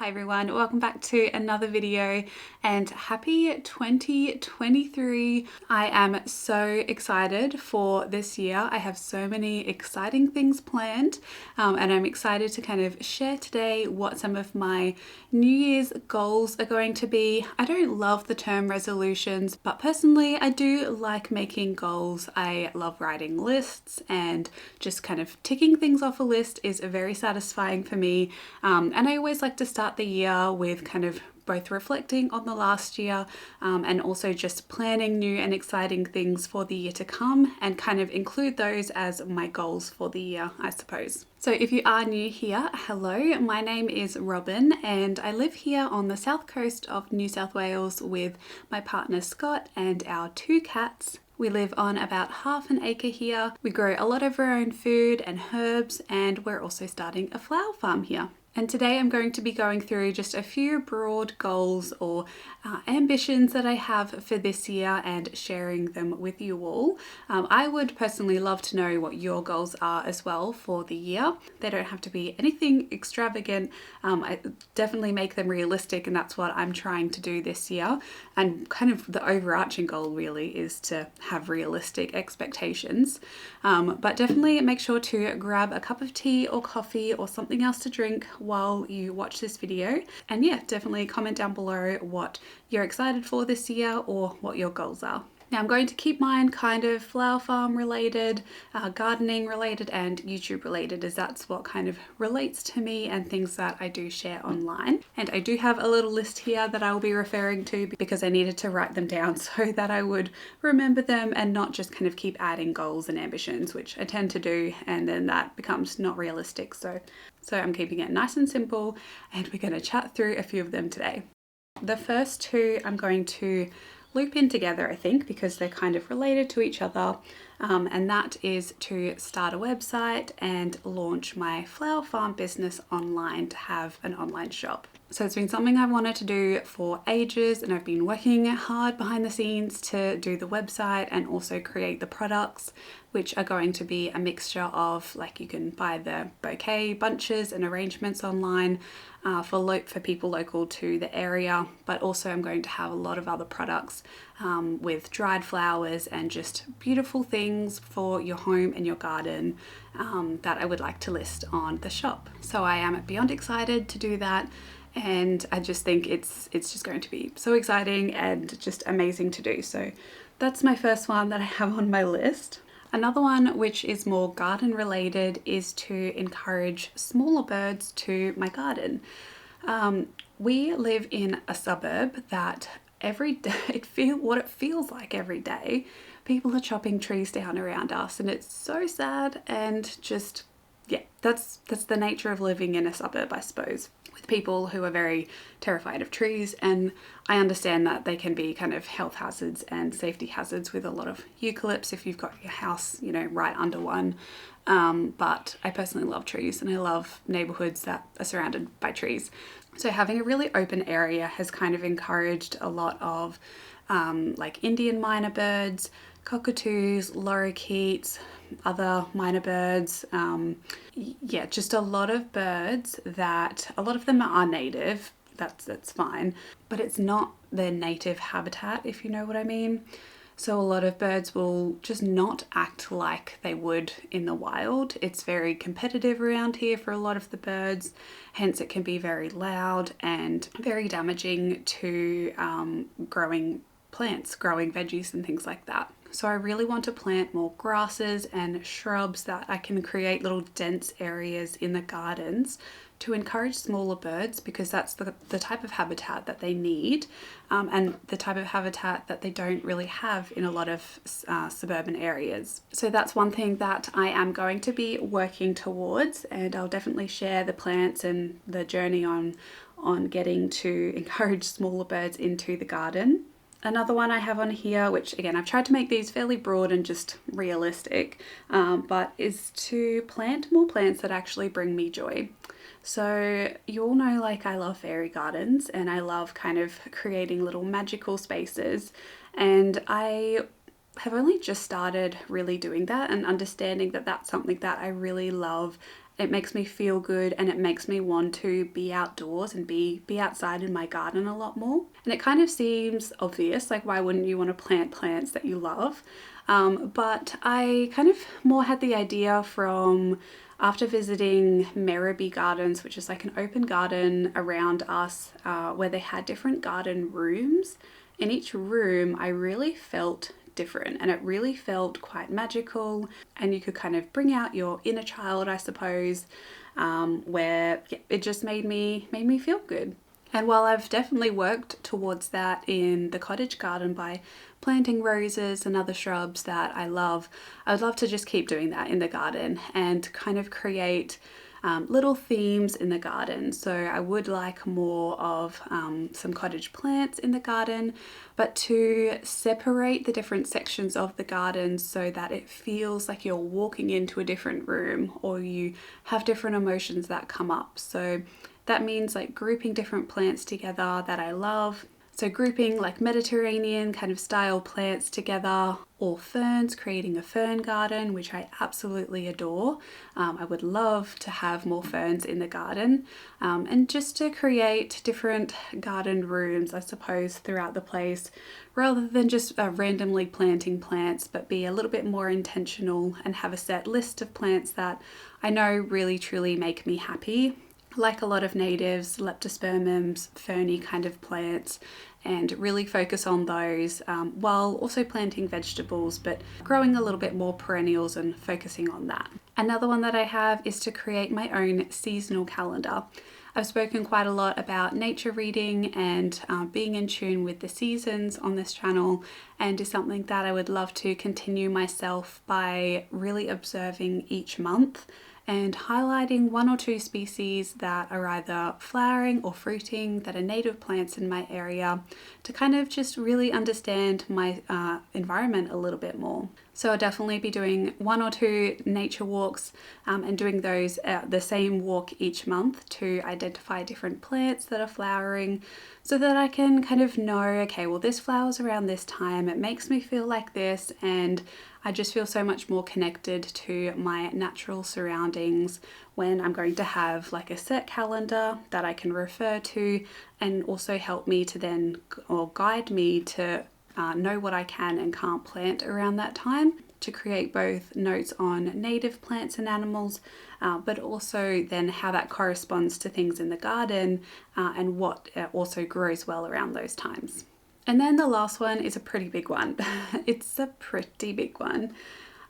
Hi everyone, welcome back to another video and happy 2023. I am so excited for this year. I have so many exciting things planned and I'm excited to kind of share today what some of my New Year's goals are going to be. I don't love the term resolutions, but personally I do like making goals. I love writing lists and just kind of ticking things off a list is very satisfying for me. And I always like to start the year with kind of both reflecting on the last year and also just planning new and exciting things for the year to come and kind of include those as my goals for the year, I suppose. So if you are new here, hello, my name is Robin and I live here on the south coast of New South Wales with my partner Scott and our 2 cats. We live on about half an acre here. We grow a lot of our own food and herbs, and we're also starting a flower farm here. And today I'm going to be going through just a few broad goals or ambitions that I have for this year and sharing them with you all. I would personally love to know what your goals are as well for the year. They don't have to be anything extravagant. I definitely make them realistic, and that's what I'm trying to do this year. And kind of the overarching goal really is to have realistic expectations. But definitely make sure to grab a cup of tea or coffee or something else to drink while you watch this video, and yeah, definitely comment down below what you're excited for this year or what your goals are. Now I'm going to keep mine kind of flower farm related, gardening related and YouTube related, as that's what kind of relates to me and things that I do share online. And I do have a little list here that I will be referring to because I needed to write them down so that I would remember them and not just kind of keep adding goals and ambitions, which I tend to do, and then that becomes not realistic. So I'm keeping it nice and simple, and we're going to chat through a few of them today. The first 2 I'm going to loop in together, I think, because they're kind of related to each other, and that is to start a website and launch my flower farm business online, to have an online shop. So it's been something I've wanted to do for ages, and I've been working hard behind the scenes to do the website and also create the products, which are going to be a mixture of, like, you can buy the bouquet bunches and arrangements online for people local to the area, but also I'm going to have a lot of other products with dried flowers and just beautiful things for your home and your garden that I would like to list on the shop. So I am beyond excited to do that. And I just think it's just going to be so exciting and just amazing to do. So that's my first one that I have on my list. Another one, which is more garden related, is to encourage smaller birds to my garden. We live in a suburb that every day, what it feels like every day, people are chopping trees down around us, and it's so sad. And just, yeah, that's the nature of living in a suburb, I suppose, with people who are very terrified of trees. And I understand that they can be kind of health hazards and safety hazards with a lot of eucalypts if you've got your house, right under one. But I personally love trees, and I love neighborhoods that are surrounded by trees. So having a really open area has kind of encouraged a lot of like Indian myna birds, cockatoos, lorikeets, other myna birds, yeah, just a lot of birds that a lot of them are native. That's fine, but it's not their native habitat, if you know what I mean. So a lot of birds will just not act like they would in the wild. It's very competitive around here for a lot of the birds, hence it can be very loud and very damaging to growing plants, growing veggies and things like that. So I really want to plant more grasses and shrubs that I can create little dense areas in the gardens to encourage smaller birds, because that's the type of habitat that they need, and the type of habitat that they don't really have in a lot of suburban areas. So that's one thing that I am going to be working towards, and I'll definitely share the plants and the journey on getting to encourage smaller birds into the garden. Another one I have on here, which again, I've tried to make these fairly broad and just realistic, but is to plant more plants that actually bring me joy. So you all know, like, I love fairy gardens and I love kind of creating little magical spaces, and I have only just started really doing that and understanding that that's something that I really love It makes me feel good and it makes me want to be outdoors and be outside in my garden a lot more. And it kind of seems obvious, like why wouldn't you want to plant plants that you love? But I kind of more had the idea from after visiting Merribee Gardens, which is like an open garden around us, where they had different garden rooms. In each room, I really felt different and it really felt quite magical, and you could kind of bring out your inner child, I suppose, where it just made me feel good. And while I've definitely worked towards that in the cottage garden by planting roses and other shrubs that I love, I would love to just keep doing that in the garden and kind of create little themes in the garden. So I would like more of some cottage plants in the garden, but to separate the different sections of the garden so that it feels like you're walking into a different room or you have different emotions that come up. So that means like grouping different plants together that I love. So grouping like Mediterranean kind of style plants together, or ferns, creating a fern garden, which I absolutely adore. I would love to have more ferns in the garden, and just to create different garden rooms, I suppose, throughout the place, rather than just randomly planting plants, but be a little bit more intentional and have a set list of plants that I know really truly make me happy. Like a lot of natives, leptospermums, ferny kind of plants, and really focus on those while also planting vegetables, but growing a little bit more perennials and focusing on that. Another one that I have is to create my own seasonal calendar. I've spoken quite a lot about nature reading and being in tune with the seasons on this channel, and is something that I would love to continue myself by really observing each month and highlighting one or two species that are either flowering or fruiting that are native plants in my area, to kind of just really understand my environment a little bit more. So I'll definitely be doing one or two nature walks and doing those the same walk each month to identify different plants that are flowering, so that I can kind of know, okay, well, this flowers around this time, it makes me feel like this, and I just feel so much more connected to my natural surroundings when I'm going to have like a set calendar that I can refer to, and also help me to then, or guide me to know what I can and can't plant around that time, to create both notes on native plants and animals, but also then how that corresponds to things in the garden and what also grows well around those times. And then the last one is a pretty big one. It's a pretty big one,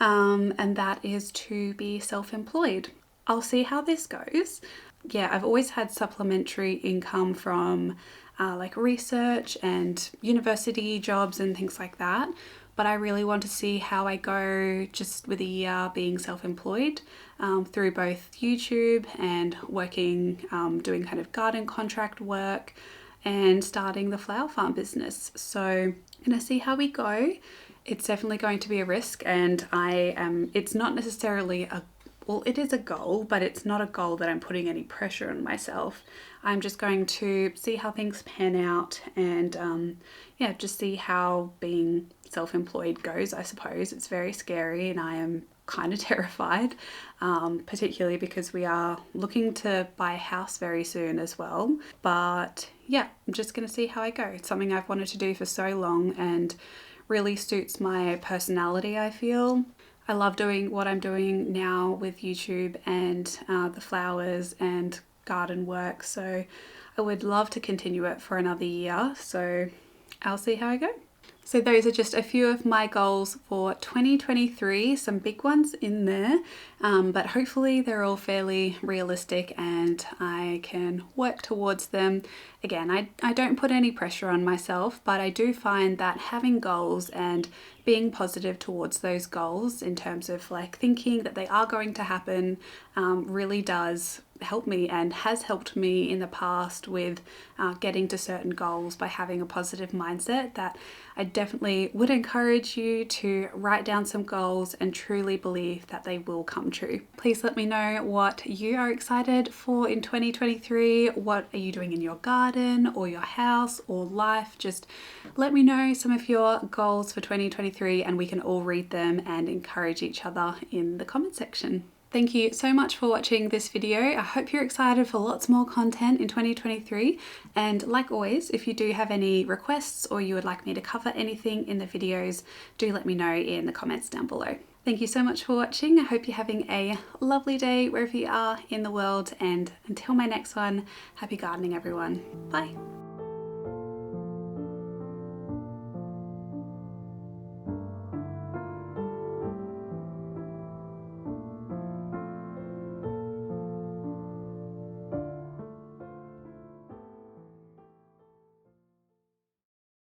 and that is to be self-employed. I'll see how this goes. Yeah, I've always had supplementary income from like research and university jobs and things like that, but I really want to see how I go just with a year being self-employed through both YouTube and working, doing kind of garden contract work, and starting the flower farm business. So I'm gonna see how we go. It's definitely going to be a risk, and it's not necessarily well, it is a goal, but it's not a goal that I'm putting any pressure on myself. I'm just going to see how things pan out, and yeah, just see how being self-employed goes, I suppose. It's very scary and I am kind of terrified, particularly because we are looking to buy a house very soon as well. But yeah, I'm just going to see how I go. It's something I've wanted to do for so long and really suits my personality, I feel. I love doing what I'm doing now with YouTube and the flowers and garden work, so I would love to continue it for another year. So I'll see how I go. So those are just a few of my goals for 2023, some big ones in there, but hopefully they're all fairly realistic and I can work towards them. Again, I don't put any pressure on myself, but I do find that having goals and being positive towards those goals in terms of like thinking that they are going to happen really does help me, and has helped me in the past with getting to certain goals by having a positive mindset. That I definitely would encourage you to write down some goals and truly believe that they will come true. Please let me know what you are excited for in 2023. What are you doing in your garden or your house or life? Just let me know some of your goals for 2023 and we can all read them and encourage each other in the comment section. Thank you so much for watching this video. I hope you're excited for lots more content in 2023. And like always, if you do have any requests or you would like me to cover anything in the videos, do let me know in the comments down below. Thank you so much for watching. I hope you're having a lovely day wherever you are in the world. And until my next one, happy gardening, everyone. Bye.